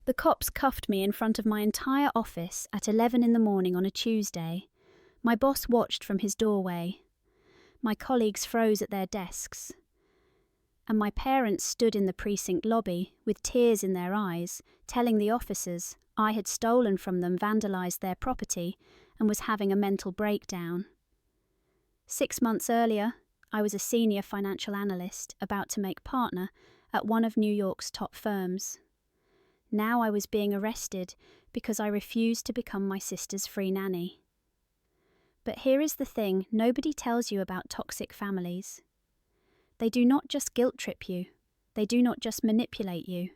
The cops cuffed me in front of my entire office at 11 in the morning on a Tuesday. My boss watched from his doorway. My colleagues froze at their desks. And my parents stood in the precinct lobby with tears in their eyes, telling the officers I had stolen from them, vandalised their property, and was having a mental breakdown. 6 months earlier, I was a senior financial analyst about to make partner at one of New York's top firms. Now I was being arrested because I refused to become my sister's free nanny. But here is the thing nobody tells you about toxic families. They do not just guilt trip you. They do not just manipulate you.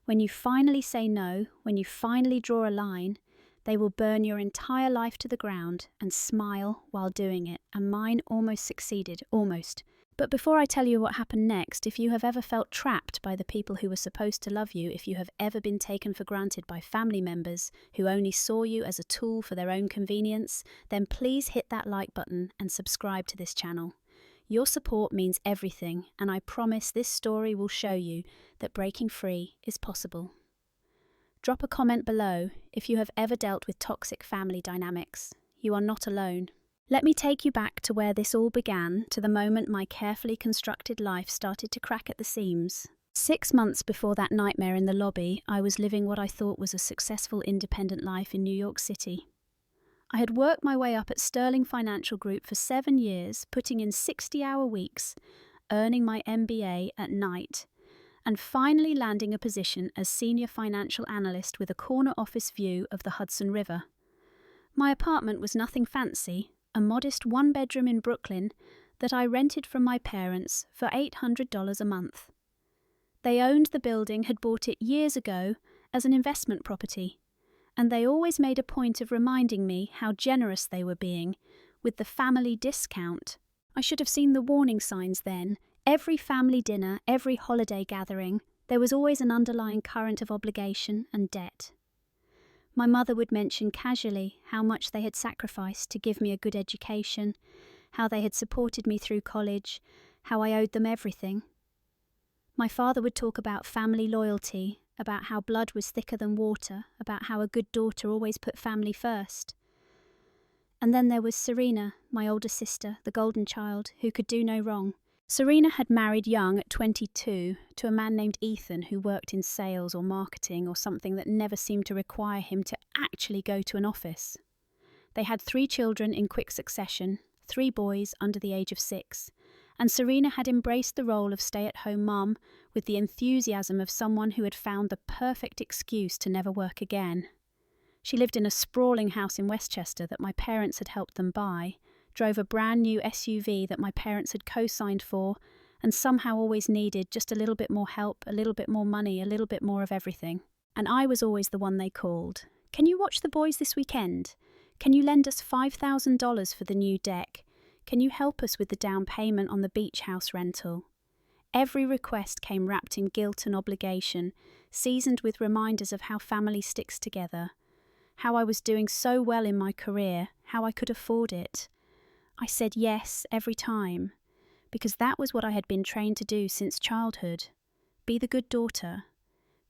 When you finally say no, when you finally draw a line, they will burn your entire life to the ground and smile while doing it. And mine almost succeeded, almost. But before I tell you what happened next, if you have ever felt trapped by the people who were supposed to love you, if you have ever been taken for granted by family members who only saw you as a tool for their own convenience, then please hit that like button and subscribe to this channel. Your support means everything, and I promise this story will show you that breaking free is possible. Drop a comment below if you have ever dealt with toxic family dynamics. You are not alone. Let me take you back to where this all began, to the moment my carefully constructed life started to crack at the seams. 6 months before that nightmare in the lobby, I was living what I thought was a successful independent life in New York City. I had worked my way up at Sterling Financial Group for 7 years, putting in 60-hour weeks, earning my MBA at night, and finally landing a position as senior financial analyst with a corner office view of the Hudson River. My apartment was nothing fancy, a modest one-bedroom in Brooklyn that I rented from my parents for $800 a month. They owned the building, had bought it years ago as an investment property, and they always made a point of reminding me how generous they were being with the family discount. I should have seen the warning signs then. Every family dinner, every holiday gathering, there was always an underlying current of obligation and debt. My mother would mention casually how much they had sacrificed to give me a good education, how they had supported me through college, how I owed them everything. My father would talk about family loyalty, about how blood was thicker than water, about how a good daughter always put family first. And then there was Serena, my older sister, the golden child, who could do no wrong. Serena had married young at 22 to a man named Ethan who worked in sales or marketing or something that never seemed to require him to actually go to an office. They had 3 children in quick succession, 3 boys under the age of 6, and Serena had embraced the role of stay-at-home mum with the enthusiasm of someone who had found the perfect excuse to never work again. She lived in a sprawling house in Westchester that my parents had helped them buy, drove a brand new SUV that my parents had co-signed for, and somehow always needed just a little bit more help, a little bit more money, a little bit more of everything. And I was always the one they called. Can you watch the boys this weekend? Can you lend us $5,000 for the new deck? Can you help us with the down payment on the beach house rental? Every request came wrapped in guilt and obligation, seasoned with reminders of how family sticks together, how I was doing so well in my career, how I could afford it. I said yes every time, because that was what I had been trained to do since childhood. Be the good daughter.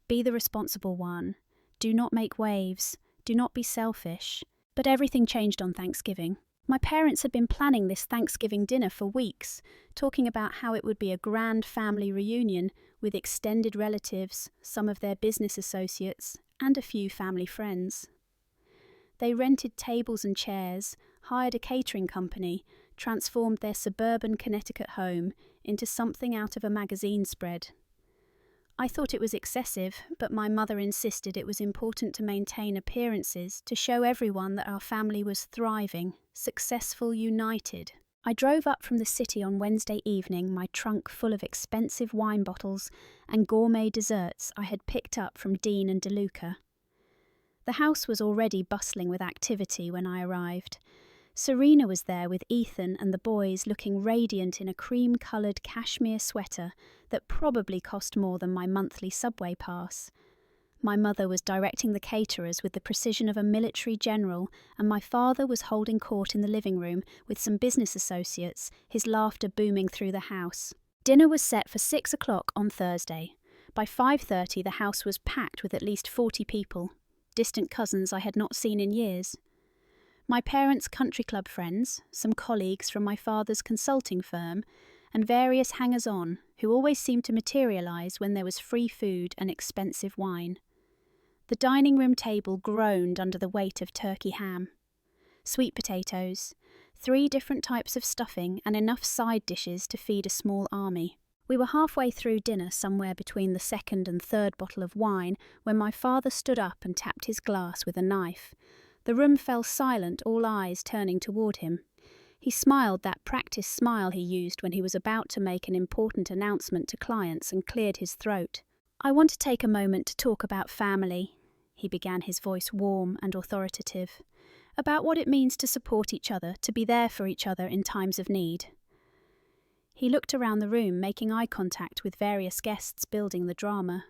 Be the responsible one. Do not make waves. Do not be selfish. But everything changed on Thanksgiving. My parents had been planning this Thanksgiving dinner for weeks, talking about how it would be a grand family reunion with extended relatives, some of their business associates, and a few family friends. They rented tables and chairs, hired a catering company, transformed their suburban Connecticut home into something out of a magazine spread. I thought it was excessive, but my mother insisted it was important to maintain appearances to show everyone that our family was thriving, successful, united. I drove up from the city on Wednesday evening, my trunk full of expensive wine bottles and gourmet desserts I had picked up from Dean and DeLuca. The house was already bustling with activity when I arrived. Serena was there with Ethan and the boys, looking radiant in a cream-coloured cashmere sweater that probably cost more than my monthly subway pass. My mother was directing the caterers with the precision of a military general, and my father was holding court in the living room with some business associates, his laughter booming through the house. Dinner was set for 6 o'clock on Thursday. By 5:30 the house was packed with at least 40 people, distant cousins I had not seen in years. My parents' country club friends, some colleagues from my father's consulting firm, and various hangers-on who always seemed to materialise when there was free food and expensive wine. The dining room table groaned under the weight of turkey ham, sweet potatoes, 3 different types of stuffing and enough side dishes to feed a small army. We were halfway through dinner, somewhere between the 2nd and 3rd bottle of wine, when my father stood up and tapped his glass with a knife. The room fell silent, all eyes turning toward him. He smiled that practiced smile he used when he was about to make an important announcement to clients, and cleared his throat. "I want to take a moment to talk about family," he began, his voice warm and authoritative, "about what it means to support each other, to be there for each other in times of need." He looked around the room, making eye contact with various guests building the drama.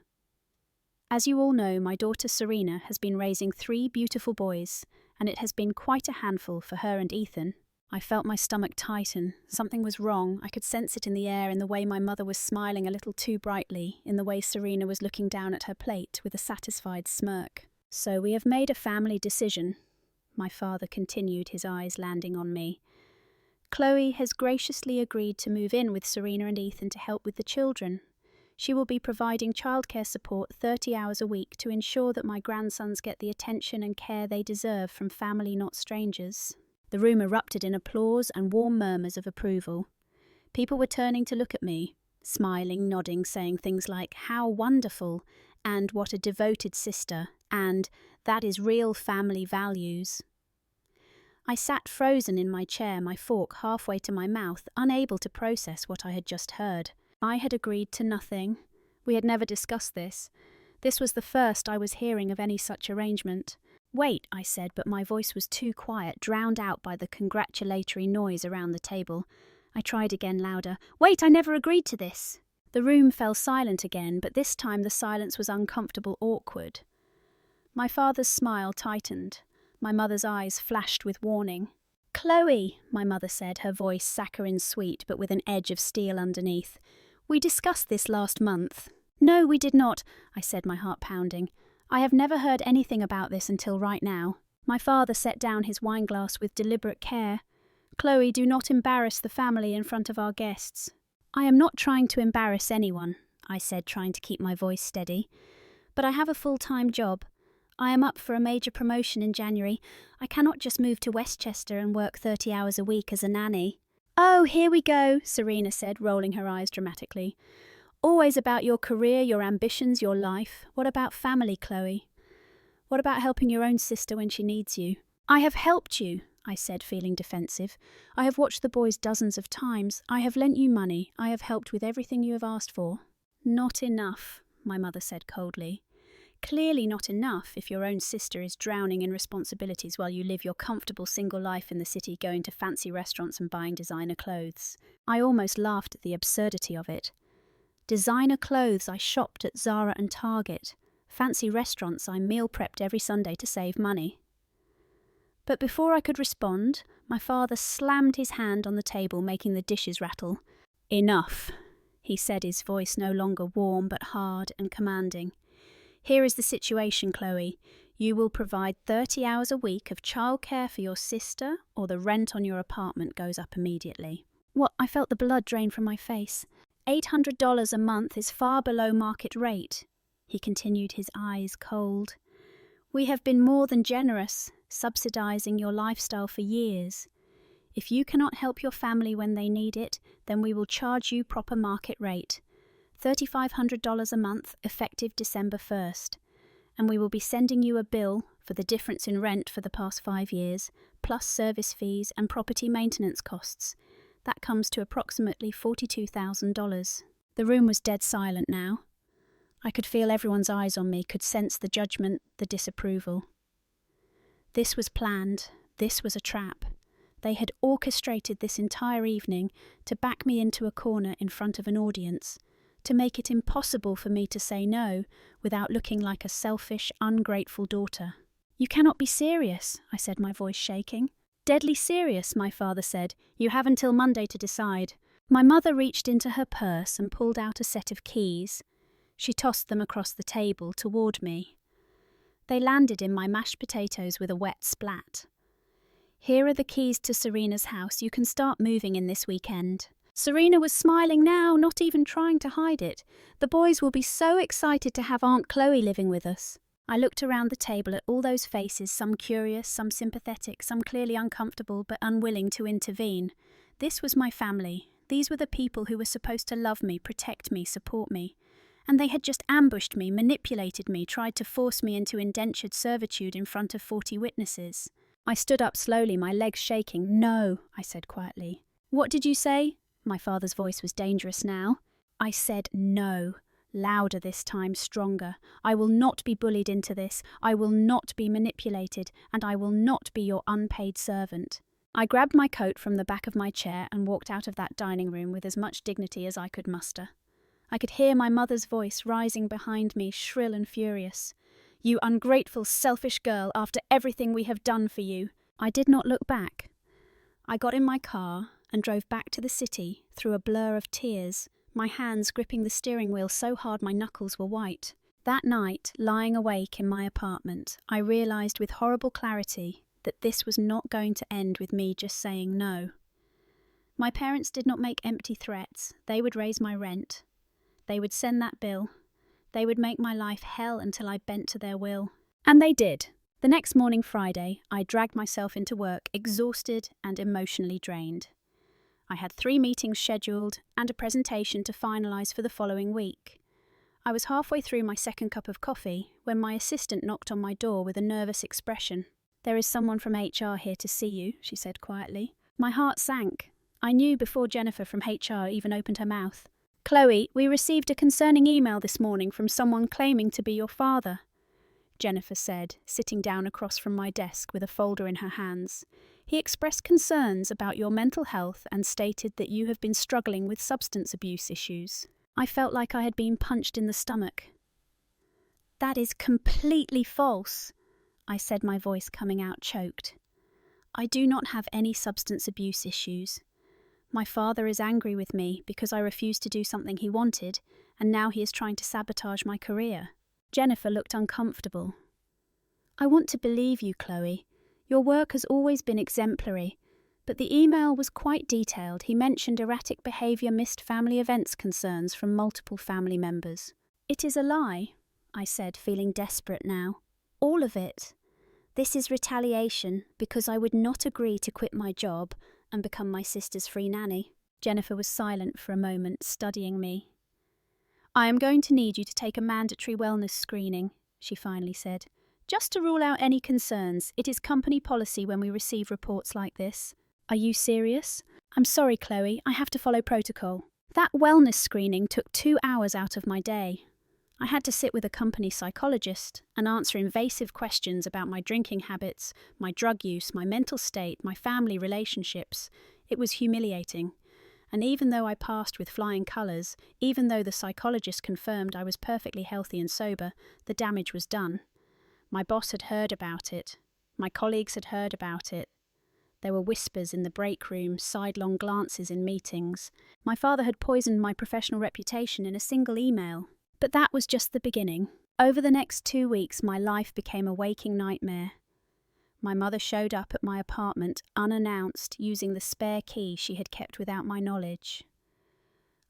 "As you all know, my daughter Serena has been raising 3 beautiful boys, and it has been quite a handful for her and Ethan." I felt my stomach tighten. Something was wrong. I could sense it in the air, in the way my mother was smiling a little too brightly, in the way Serena was looking down at her plate with a satisfied smirk. "So we have made a family decision," my father continued, his eyes landing on me. "Chloe has graciously agreed to move in with Serena and Ethan to help with the children. She will be providing childcare support 30 hours a week to ensure that my grandsons get the attention and care they deserve from family, not strangers." The room erupted in applause and warm murmurs of approval. People were turning to look at me, smiling, nodding, saying things like, "How wonderful," and "What a devoted sister," and "That is real family values." I sat frozen in my chair, my fork halfway to my mouth, unable to process what I had just heard. I had agreed to nothing. We had never discussed this. This was the first I was hearing of any such arrangement. "Wait," I said, but my voice was too quiet, drowned out by the congratulatory noise around the table. I tried again, louder. "Wait, I never agreed to this." The room fell silent again, but this time the silence was uncomfortable, awkward. My father's smile tightened. My mother's eyes flashed with warning. "Chloe," my mother said, her voice saccharine sweet, but with an edge of steel underneath. "We discussed this last month." "No, we did not," I said, my heart pounding. "I have never heard anything about this until right now." My father set down his wineglass with deliberate care. "Chloe, do not embarrass the family in front of our guests." "I am not trying to embarrass anyone," I said, trying to keep my voice steady. "But I have a full-time job. I am up for a major promotion in January. I cannot just move to Westchester and work 30 hours a week as a nanny." "Oh, here we go," Serena said, rolling her eyes dramatically. "Always about your career, your ambitions, your life. What about family, Chloe? What about helping your own sister when she needs you?" "I have helped you," I said, feeling defensive. "I have watched the boys dozens of times. I have lent you money. I have helped with everything you have asked for." "Not enough," my mother said coldly. "Clearly not enough if your own sister is drowning in responsibilities while you live your comfortable single life in the city, going to fancy restaurants and buying designer clothes." I almost laughed at the absurdity of it. Designer clothes I shopped at Zara and Target. Fancy restaurants I meal prepped every Sunday to save money. But before I could respond, my father slammed his hand on the table, making the dishes rattle. "Enough," he said, his voice no longer warm but hard and commanding. "Here is the situation, Chloe. You will provide 30 hours a week of childcare for your sister, or the rent on your apartment goes up immediately." What? I felt the blood drain from my face. $800 a month is far below market rate, he continued, his eyes cold. "We have been more than generous, subsidizing your lifestyle for years. If you cannot help your family when they need it, then we will charge you proper market rate. $3,500 a month, effective December 1st. And we will be sending you a bill for the difference in rent for the past 5 years, plus service fees and property maintenance costs. That comes to approximately $42,000. The room was dead silent now. I could feel everyone's eyes on me, could sense the judgment, the disapproval. This was planned. This was a trap. They had orchestrated this entire evening to back me into a corner in front of an audience, to make it impossible for me to say no without looking like a selfish, ungrateful daughter. "You cannot be serious," I said, my voice shaking. "Deadly serious," my father said. "You have until Monday to decide." My mother reached into her purse and pulled out a set of keys. She tossed them across the table toward me. They landed in my mashed potatoes with a wet splat. Here are the keys to Serena's house. You can start moving in this weekend. Serena was smiling now, not even trying to hide it. The boys will be so excited to have Aunt Chloe living with us. I looked around the table at all those faces, some curious, some sympathetic, some clearly uncomfortable but unwilling to intervene. This was my family. These were the people who were supposed to love me, protect me, support me. And they had just ambushed me, manipulated me, tried to force me into indentured servitude in front of 40 witnesses. I stood up slowly, my legs shaking. "No," I said quietly. "What did you say?" My father's voice was dangerous now. I said no, louder this time, stronger. "I will not be bullied into this. I will not be manipulated, and I will not be your unpaid servant." I grabbed my coat from the back of my chair and walked out of that dining room with as much dignity as I could muster. I could hear my mother's voice rising behind me, shrill and furious. "You ungrateful, selfish girl, after everything we have done for you." I did not look back. I got in my car and drove back to the city through a blur of tears, my hands gripping the steering wheel so hard my knuckles were white. That night, lying awake in my apartment, I realised with horrible clarity that this was not going to end with me just saying no. My parents did not make empty threats. They would raise my rent. They would send that bill. They would make my life hell until I bent to their will. And they did. The next morning, Friday, I dragged myself into work, exhausted and emotionally drained. I had 3 meetings scheduled and a presentation to finalise for the following week. I was halfway through my second cup of coffee when my assistant knocked on my door with a nervous expression. "There is someone from HR here to see you," she said quietly. My heart sank. I knew before Jennifer from HR even opened her mouth. "Chloe, we received a concerning email this morning from someone claiming to be your father," Jennifer said, sitting down across from my desk with a folder in her hands. "He expressed concerns about your mental health and stated that you have been struggling with substance abuse issues." I felt like I had been punched in the stomach. "That is completely false," I said, my voice coming out choked. "I do not have any substance abuse issues. My father is angry with me because I refused to do something he wanted, and now he is trying to sabotage my career." Jennifer looked uncomfortable. "I want to believe you, Chloe. Your work has always been exemplary, but the email was quite detailed. He mentioned erratic behaviour, missed family events concerns from multiple family members." "It is a lie," I said, feeling desperate now. "All of it. This is retaliation because I would not agree to quit my job and become my sister's free nanny." Jennifer was silent for a moment, studying me. "I am going to need you to take a mandatory wellness screening," she finally said. "Just to rule out any concerns. It is company policy when we receive reports like this." "Are you serious?" "I'm sorry, Chloe. I have to follow protocol." That wellness screening took 2 hours out of my day. I had to sit with a company psychologist and answer invasive questions about my drinking habits, my drug use, my mental state, my family relationships. It was humiliating. And even though I passed with flying colours, even though the psychologist confirmed I was perfectly healthy and sober, the damage was done. My boss had heard about it. My colleagues had heard about it. There were whispers in the break room, sidelong glances in meetings. My father had poisoned my professional reputation in a single email. But that was just the beginning. Over the next 2 weeks, my life became a waking nightmare. My mother showed up at my apartment unannounced, using the spare key she had kept without my knowledge.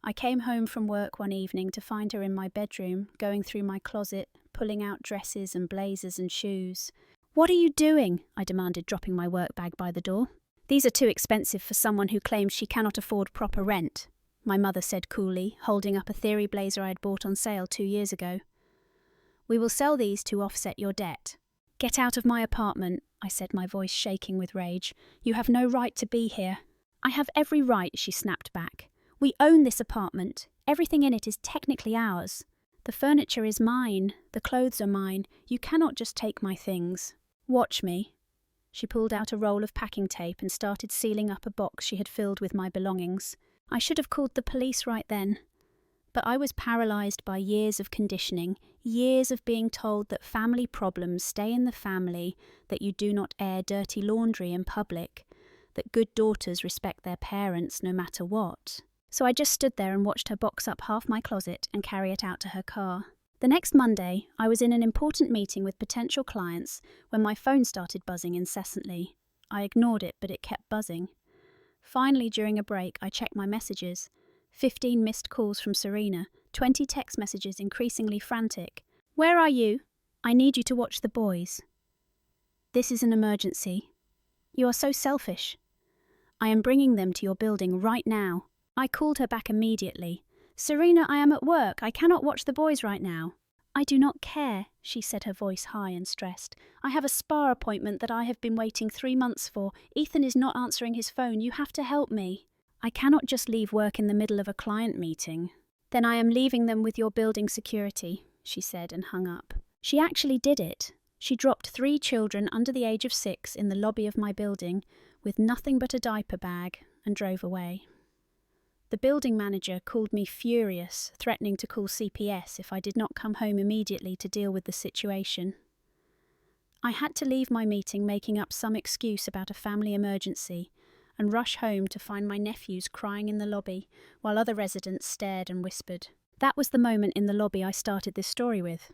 I came home from work one evening to find her in my bedroom, going through my closet, pulling out dresses and blazers and shoes. "What are you doing?" I demanded, dropping my work bag by the door. "These are too expensive for someone who claims she cannot afford proper rent," my mother said coolly, holding up a theory blazer I had bought on sale 2 years ago. "We will sell these to offset your debt." "Get out of my apartment," I said, my voice shaking with rage. "You have no right to be here." "I have every right," she snapped back. "We own this apartment. Everything in it is technically ours. The furniture is mine. The clothes are mine. You cannot just take my things." "Watch me." She pulled out a roll of packing tape and started sealing up a box she had filled with my belongings. I should have called the police right then. But I was paralysed by years of conditioning, years of being told that family problems stay in the family, that you do not air dirty laundry in public, that good daughters respect their parents no matter what. So I just stood there and watched her box up half my closet and carry it out to her car. The next Monday, I was in an important meeting with potential clients when my phone started buzzing incessantly. I ignored it, but it kept buzzing. Finally, during a break, I checked my messages. 15 missed calls from Serena, 20 text messages increasingly frantic. "Where are you? I need you to watch the boys. This is an emergency. You are so selfish. I am bringing them to your building right now." I called her back immediately. "Serena, I am at work. I cannot watch the boys right now." "I do not care," she said, her voice high and stressed. "I have a spa appointment that I have been waiting 3 months for. Ethan is not answering his phone. You have to help me." "I cannot just leave work in the middle of a client meeting." "Then I am leaving them with your building security," she said and hung up. She actually did it. She dropped 3 children under the age of 6 in the lobby of my building with nothing but a diaper bag and drove away. The building manager called me furious, threatening to call CPS if I did not come home immediately to deal with the situation. I had to leave my meeting making up some excuse about a family emergency and rush home to find my nephews crying in the lobby while other residents stared and whispered. That was the moment in the lobby I started this story with.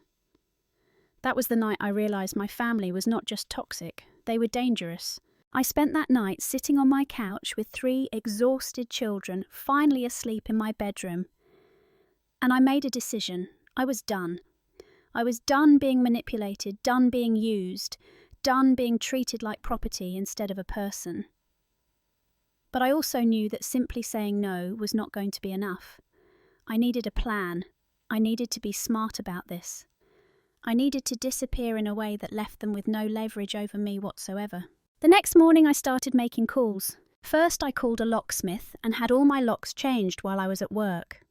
That was the night I realised my family was not just toxic, they were dangerous. I spent that night sitting on my couch with 3 exhausted children, finally asleep in my bedroom. And I made a decision. I was done. I was done being manipulated, done being used, done being treated like property instead of a person. But I also knew that simply saying no was not going to be enough. I needed a plan. I needed to be smart about this. I needed to disappear in a way that left them with no leverage over me whatsoever. The next morning I started making calls. First I called a locksmith and had all my locks changed while I was at work.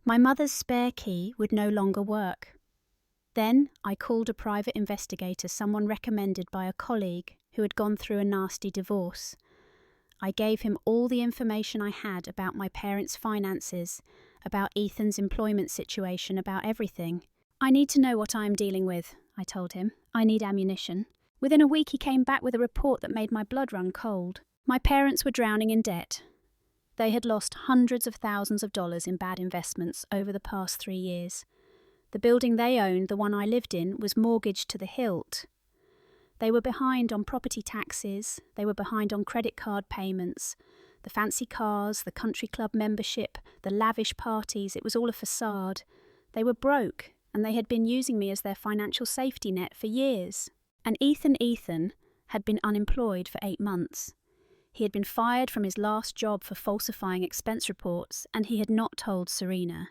My mother's spare key would no longer work. Then I called a private investigator, someone recommended by a colleague who had gone through a nasty divorce. I gave him all the information I had about my parents' finances, about Ethan's employment situation, about everything. "I need to know what I am dealing with," I told him. "I need ammunition." Within a week he came back with a report that made my blood run cold. My parents were drowning in debt. They had lost hundreds of thousands of dollars in bad investments over the past 3 years. The building they owned, the one I lived in, was mortgaged to the hilt. They were behind on property taxes, they were behind on credit card payments. The fancy cars, the country club membership, the lavish parties, it was all a facade. They were broke, and they had been using me as their financial safety net for years. And Ethan had been unemployed for 8 months. He had been fired from his last job for falsifying expense reports, and he had not told Serena.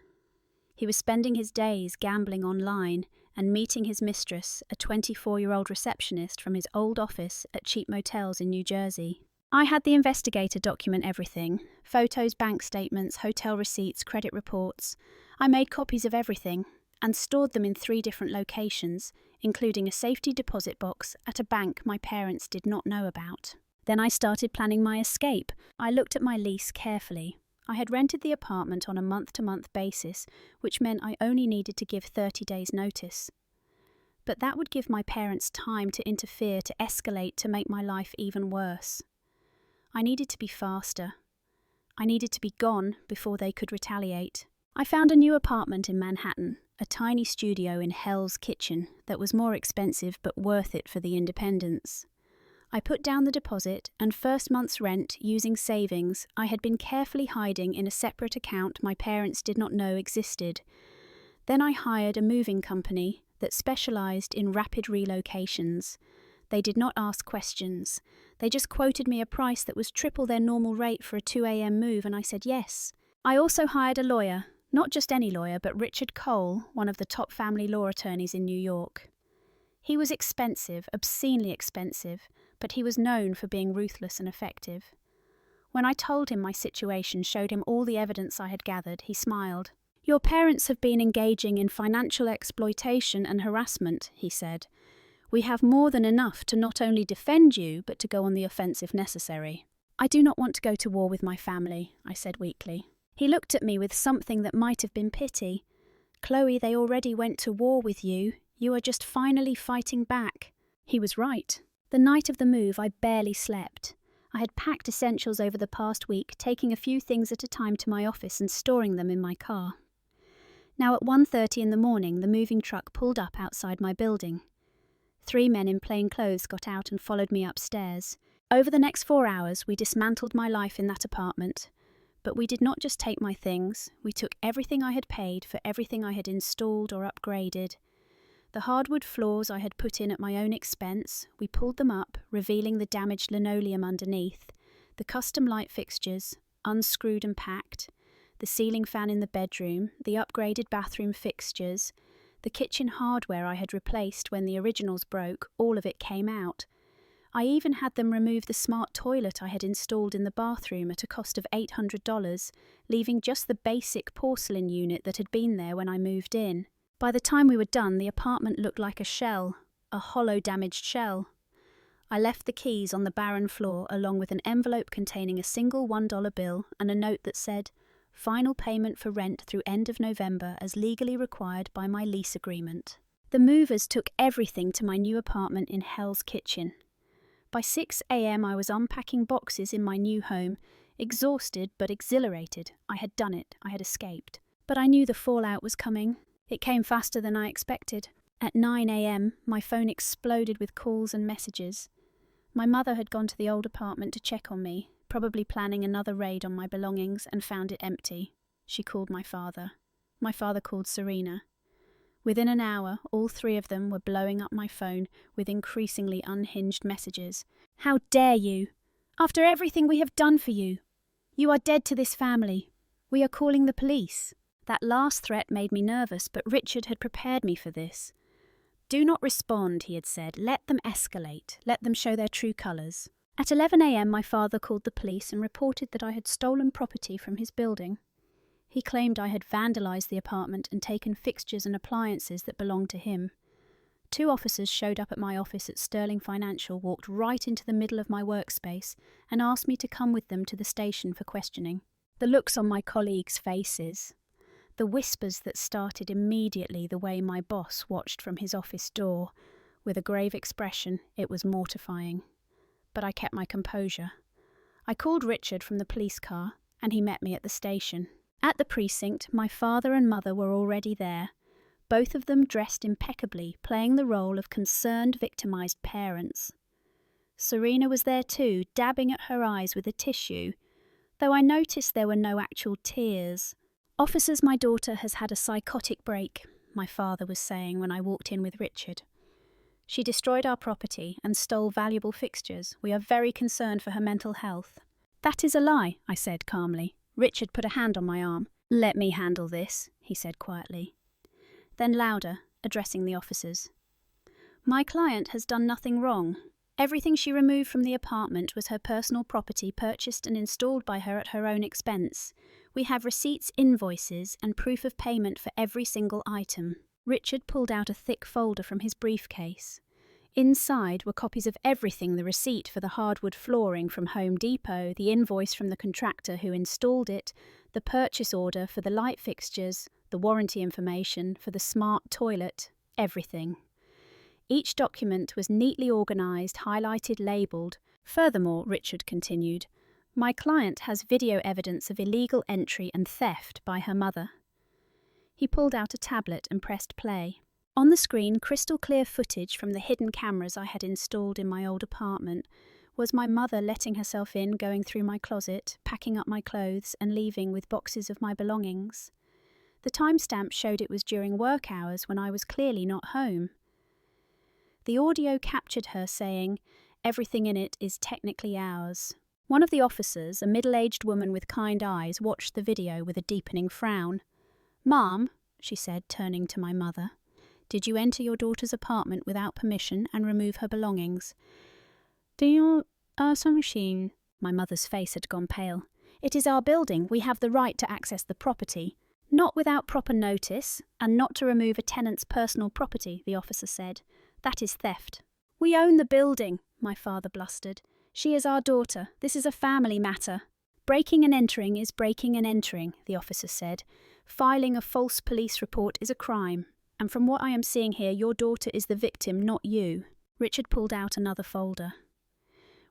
He was spending his days gambling online and meeting his mistress, a 24-year-old receptionist from his old office at cheap motels in New Jersey. I had the investigator document everything: photos, bank statements, hotel receipts, credit reports. I made copies of everything and stored them in 3 different locations, including a safety deposit box at a bank my parents did not know about. Then I started planning my escape. I looked at my lease carefully. I had rented the apartment on a month-to-month basis, which meant I only needed to give 30 days' notice. But that would give my parents time to interfere, to escalate, to make my life even worse. I needed to be faster. I needed to be gone before they could retaliate. I found a new apartment in Manhattan, a tiny studio in Hell's Kitchen that was more expensive but worth it for the independence. I put down the deposit and first month's rent using savings I had been carefully hiding in a separate account my parents did not know existed. Then I hired a moving company that specialised in rapid relocations. They did not ask questions. They just quoted me a price that was triple their normal rate for a 2 a.m. move, and I said yes. I also hired a lawyer. Not just any lawyer, but Richard Cole, one of the top family law attorneys in New York. He was expensive, obscenely expensive, but he was known for being ruthless and effective. When I told him my situation, showed him all the evidence I had gathered, he smiled. "Your parents have been engaging in financial exploitation and harassment," he said. "We have more than enough to not only defend you, but to go on the offensive necessary." "I do not want to go to war with my family," I said weakly. He looked at me with something that might have been pity. "Chloe, they already went to war with you. You are just finally fighting back." He was right. The night of the move, I barely slept. I had packed essentials over the past week, taking a few things at a time to my office and storing them in my car. Now at 1:30 in the morning, the moving truck pulled up outside my building. 3 men in plain clothes got out and followed me upstairs. Over the next 4 hours, we dismantled my life in that apartment. But we did not just take my things, we took everything I had paid for everything I had installed or upgraded. The hardwood floors I had put in at my own expense, we pulled them up, revealing the damaged linoleum underneath, the custom light fixtures, unscrewed and packed, the ceiling fan in the bedroom, the upgraded bathroom fixtures, the kitchen hardware I had replaced when the originals broke, all of it came out. I even had them remove the smart toilet I had installed in the bathroom at a cost of $800, leaving just the basic porcelain unit that had been there when I moved in. By the time we were done, the apartment looked like a shell, a hollow, damaged shell. I left the keys on the barren floor along with an envelope containing a single $1 bill and a note that said, "Final payment for rent through end of November as legally required by my lease agreement." The movers took everything to my new apartment in Hell's Kitchen. By 6 a.m. I was unpacking boxes in my new home, exhausted but exhilarated. I had done it. I had escaped. But I knew the fallout was coming. It came faster than I expected. At 9 a.m., my phone exploded with calls and messages. My mother had gone to the old apartment to check on me, probably planning another raid on my belongings, and found it empty. She called my father. My father called Serena. Within an hour, all 3 of them were blowing up my phone with increasingly unhinged messages. "How dare you? After everything we have done for you. You are dead to this family. We are calling the police." That last threat made me nervous, but Richard had prepared me for this. "Do not respond," he had said. "Let them escalate. Let them show their true colours." At 11 a.m. my father called the police and reported that I had stolen property from his building. He claimed I had vandalised the apartment and taken fixtures and appliances that belonged to him. 2 officers showed up at my office at Sterling Financial, walked right into the middle of my workspace, and asked me to come with them to the station for questioning. The looks on my colleagues' faces, the whispers that started immediately the way my boss watched from his office door, with a grave expression, it was mortifying. But I kept my composure. I called Richard from the police car, and he met me at the station. At the precinct, my father and mother were already there, both of them dressed impeccably, playing the role of concerned, victimized parents. Serena was there too, dabbing at her eyes with a tissue, though I noticed there were no actual tears. "Officers, my daughter has had a psychotic break," my father was saying when I walked in with Richard. "She destroyed our property and stole valuable fixtures. We are very concerned for her mental health." "That is a lie," I said calmly. Richard put a hand on my arm. "Let me handle this," he said quietly. Then louder, addressing the officers. "My client has done nothing wrong. Everything she removed from the apartment was her personal property purchased and installed by her at her own expense. We have receipts, invoices, and proof of payment for every single item." Richard pulled out a thick folder from his briefcase. Inside were copies of everything: the receipt for the hardwood flooring from Home Depot, the invoice from the contractor who installed it, the purchase order for the light fixtures, the warranty information for the smart toilet, everything. Each document was neatly organised, highlighted, labelled. "Furthermore," Richard continued, "my client has video evidence of illegal entry and theft by her mother." He pulled out a tablet and pressed play. On the screen, crystal clear footage from the hidden cameras I had installed in my old apartment was my mother letting herself in, going through my closet, packing up my clothes and leaving with boxes of my belongings. The timestamp showed it was during work hours when I was clearly not home. The audio captured her saying, "Everything in it is technically ours." One of the officers, a middle-aged woman with kind eyes, watched the video with a deepening frown. "Ma'am," she said, turning to my mother, "did you enter your daughter's apartment without permission and remove her belongings?" "Do you some machine?" My mother's face had gone pale. "It is our building. We have the right to access the property." "Not without proper notice, and not to remove a tenant's personal property," the officer said. "That is theft." "We own the building," my father blustered. "She is our daughter. This is a family matter." "Breaking and entering is breaking and entering," the officer said. "Filing a false police report is a crime. And from what I am seeing here, your daughter is the victim, not you." Richard pulled out another folder.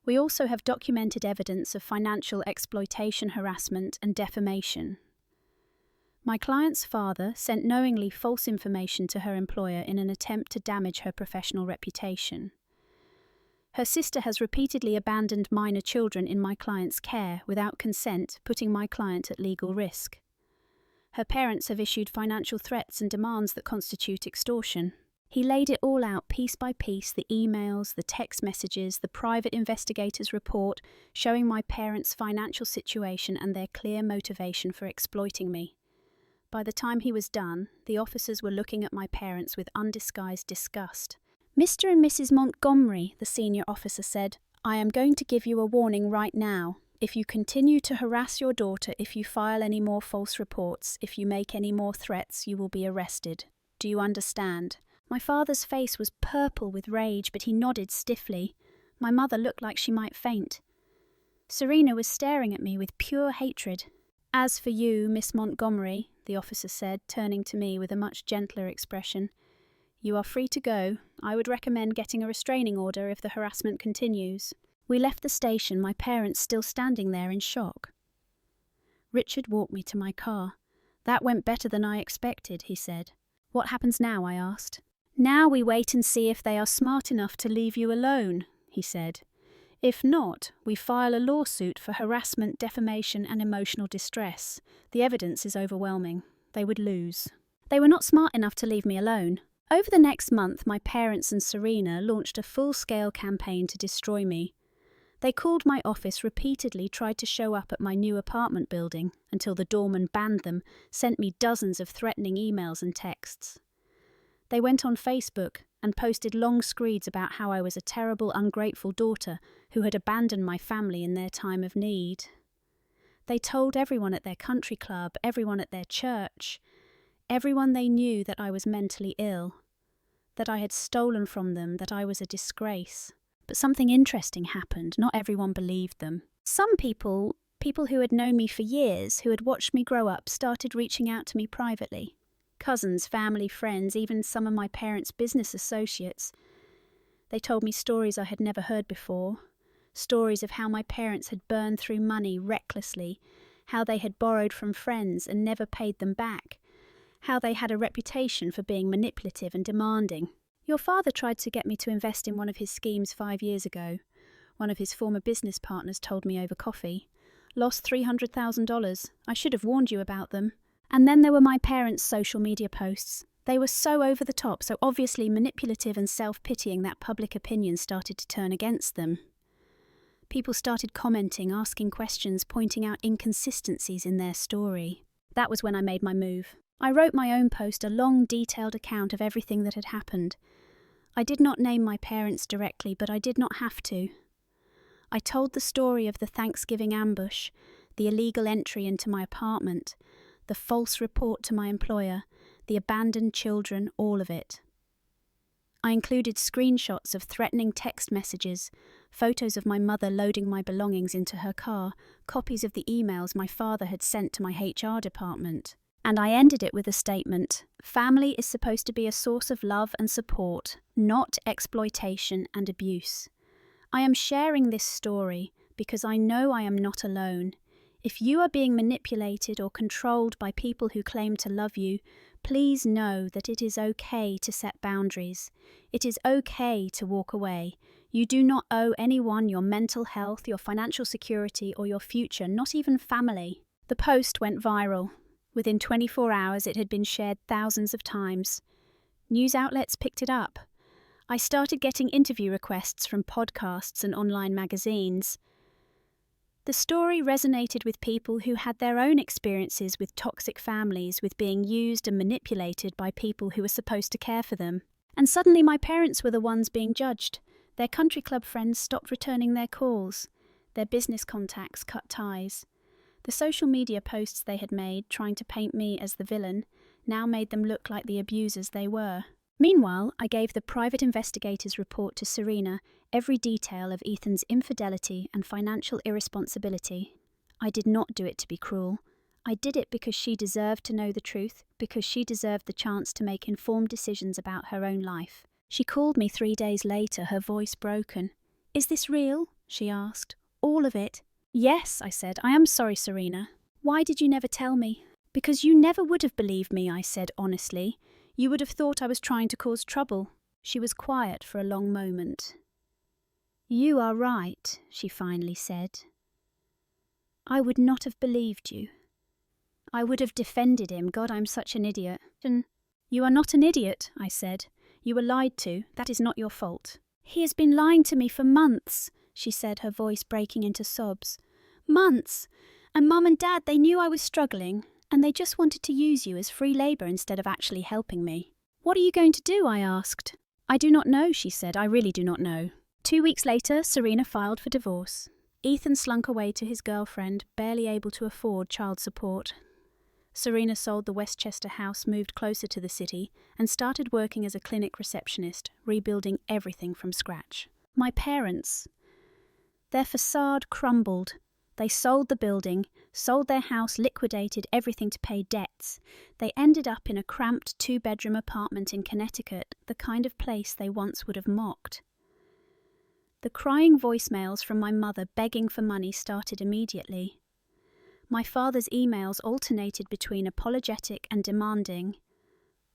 We also have documented evidence of financial exploitation, harassment, and defamation. My client's father sent knowingly false information to her employer in an attempt to damage her professional reputation. Her sister has repeatedly abandoned minor children in my client's care without consent, putting my client at legal risk. Her parents have issued financial threats and demands that constitute extortion. He laid it all out piece by piece, the emails, the text messages, the private investigator's report, showing my parents' financial situation and their clear motivation for exploiting me. By the time he was done, the officers were looking at my parents with undisguised disgust. "Mr. and Mrs. Montgomery," the senior officer said, "I am going to give you a warning right now. If you continue to harass your daughter, if you file any more false reports, if you make any more threats, you will be arrested. Do you understand?" My father's face was purple with rage, but he nodded stiffly. My mother looked like she might faint. Serena was staring at me with pure hatred. "As for you, Miss Montgomery," the officer said, turning to me with a much gentler expression, "you are free to go. I would recommend getting a restraining order if the harassment continues." We left the station, my parents still standing there in shock. Richard walked me to my car. "That went better than I expected," he said. "What happens now?" I asked. "Now we wait and see if they are smart enough to leave you alone," he said. "If not, we file a lawsuit for harassment, defamation, and emotional distress. The evidence is overwhelming. They would lose." They were not smart enough to leave me alone. Over the next month, my parents and Serena launched a full-scale campaign to destroy me. They called my office repeatedly, tried to show up at my new apartment building until the doorman banned them, sent me dozens of threatening emails and texts. They went on Facebook and posted long screeds about how I was a terrible, ungrateful daughter who had abandoned my family in their time of need. They told everyone at their country club, everyone at their church, everyone they knew that I was mentally ill, that I had stolen from them, that I was a disgrace. But something interesting happened. Not everyone believed them. Some people who had known me for years, who had watched me grow up, started reaching out to me privately. Cousins, family, friends, even some of my parents' business associates. They told me stories I had never heard before. Stories of how my parents had burned through money recklessly, how they had borrowed from friends and never paid them back, how they had a reputation for being manipulative and demanding. "Your father tried to get me to invest in one of his schemes 5 years ago. One of his former business partners told me over coffee. Lost $300,000. I should have warned you about them." And then there were my parents' social media posts. They were so over the top, so obviously manipulative and self-pitying that public opinion started to turn against them. People started commenting, asking questions, pointing out inconsistencies in their story. That was when I made my move. I wrote my own post, a long, detailed account of everything that had happened. I did not name my parents directly, but I did not have to. I told the story of the Thanksgiving ambush, the illegal entry into my apartment, the false report to my employer, the abandoned children, all of it. I included screenshots of threatening text messages, photos of my mother loading my belongings into her car, copies of the emails my father had sent to my HR department. And I ended it with a statement: "Family is supposed to be a source of love and support, not exploitation and abuse. I am sharing this story because I know I am not alone. If you are being manipulated or controlled by people who claim to love you, please know that it is okay to set boundaries. It is okay to walk away. You do not owe anyone your mental health, your financial security, or your future, not even family." The post went viral. Within 24 hours, it had been shared thousands of times. News outlets picked it up. I started getting interview requests from podcasts and online magazines. The story resonated with people who had their own experiences with toxic families, with being used and manipulated by people who were supposed to care for them. And suddenly my parents were the ones being judged. Their country club friends stopped returning their calls. Their business contacts cut ties. The social media posts they had made, trying to paint me as the villain, now made them look like the abusers they were. Meanwhile, I gave the private investigator's report to Serena, every detail of Ethan's infidelity and financial irresponsibility. I did not do it to be cruel. I did it because she deserved to know the truth, because she deserved the chance to make informed decisions about her own life. She called me 3 days later, her voice broken. "Is this real? she asked. All of it? Yes, I said. I am sorry, Serena. Why did you never tell me? Because you never would have believed me, I said honestly. You would have thought I was trying to cause trouble. She was quiet for a long moment. You are right, she finally said. I would not have believed you. I would have defended him. God, I'm such an idiot. You are not an idiot, I said. You were lied to. That is not your fault. He has been lying to me for months, she said, her voice breaking into sobs. Months! And Mum and Dad, they knew I was struggling, and they just wanted to use you as free labour instead of actually helping me. What are you going to do? I asked. I do not know, she said. I really do not know. 2 weeks later, Serena filed for divorce. Ethan slunk away to his girlfriend, barely able to afford child support. Serena sold the Westchester house, moved closer to the city, and started working as a clinic receptionist, rebuilding everything from scratch. My parents. Their facade crumbled. They sold the building, sold their house, liquidated everything to pay debts. They ended up in a cramped 2-bedroom apartment in Connecticut, the kind of place they once would have mocked. The crying voicemails from my mother begging for money started immediately. My father's emails alternated between apologetic and demanding.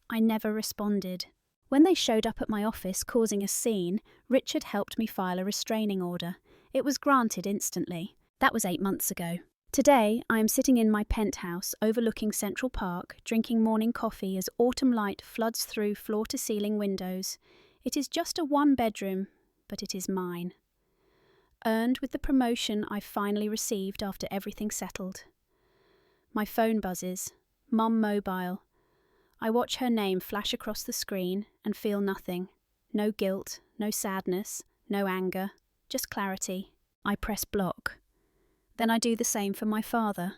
I never responded. When they showed up at my office causing a scene, Richard helped me file a restraining order. It was granted instantly. That was 8 months ago. Today, I am sitting in my penthouse overlooking Central Park, drinking morning coffee as autumn light floods through floor-to-ceiling windows. It is just a 1-bedroom, but it is mine. Earned with the promotion I finally received after everything settled. My phone buzzes. Mum mobile. I watch her name flash across the screen and feel nothing. No guilt, no sadness, no anger, just clarity. I press block. Then I do the same for my father.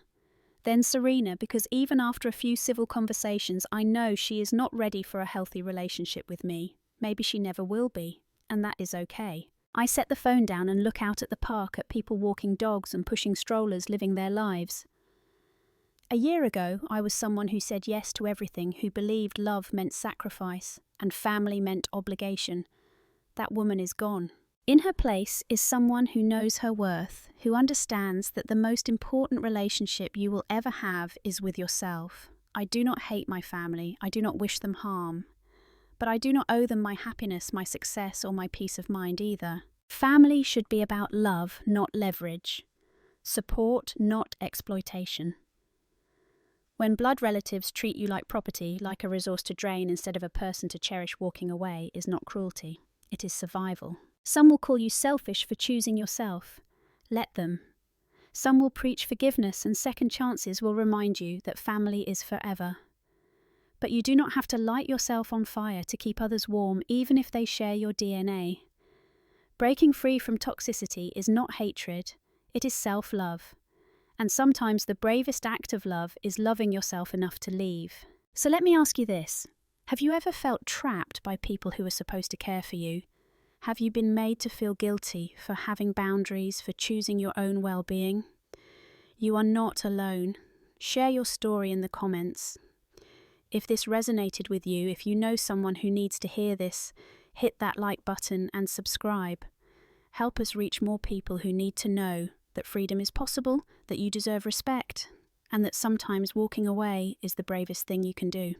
Then Serena, because even after a few civil conversations, I know she is not ready for a healthy relationship with me. Maybe she never will be, and that is okay. I set the phone down and look out at the park at people walking dogs and pushing strollers, living their lives. A year ago, I was someone who said yes to everything, who believed love meant sacrifice and family meant obligation. That woman is gone. In her place is someone who knows her worth, who understands that the most important relationship you will ever have is with yourself. I do not hate my family. I do not wish them harm. But I do not owe them my happiness, my success, or my peace of mind either. Family should be about love, not leverage. Support, not exploitation. When blood relatives treat you like property, like a resource to drain instead of a person to cherish, walking away is not cruelty. It is survival. Some will call you selfish for choosing yourself. Let them. Some will preach forgiveness, and second chances will remind you that family is forever. But you do not have to light yourself on fire to keep others warm, even if they share your DNA. Breaking free from toxicity is not hatred, it is self-love. And sometimes the bravest act of love is loving yourself enough to leave. So let me ask you this. Have you ever felt trapped by people who are supposed to care for you? Have you been made to feel guilty for having boundaries, for choosing your own well-being? You are not alone. Share your story in the comments. If this resonated with you, if you know someone who needs to hear this, hit that like button and subscribe. Help us reach more people who need to know that freedom is possible, that you deserve respect, and that sometimes walking away is the bravest thing you can do.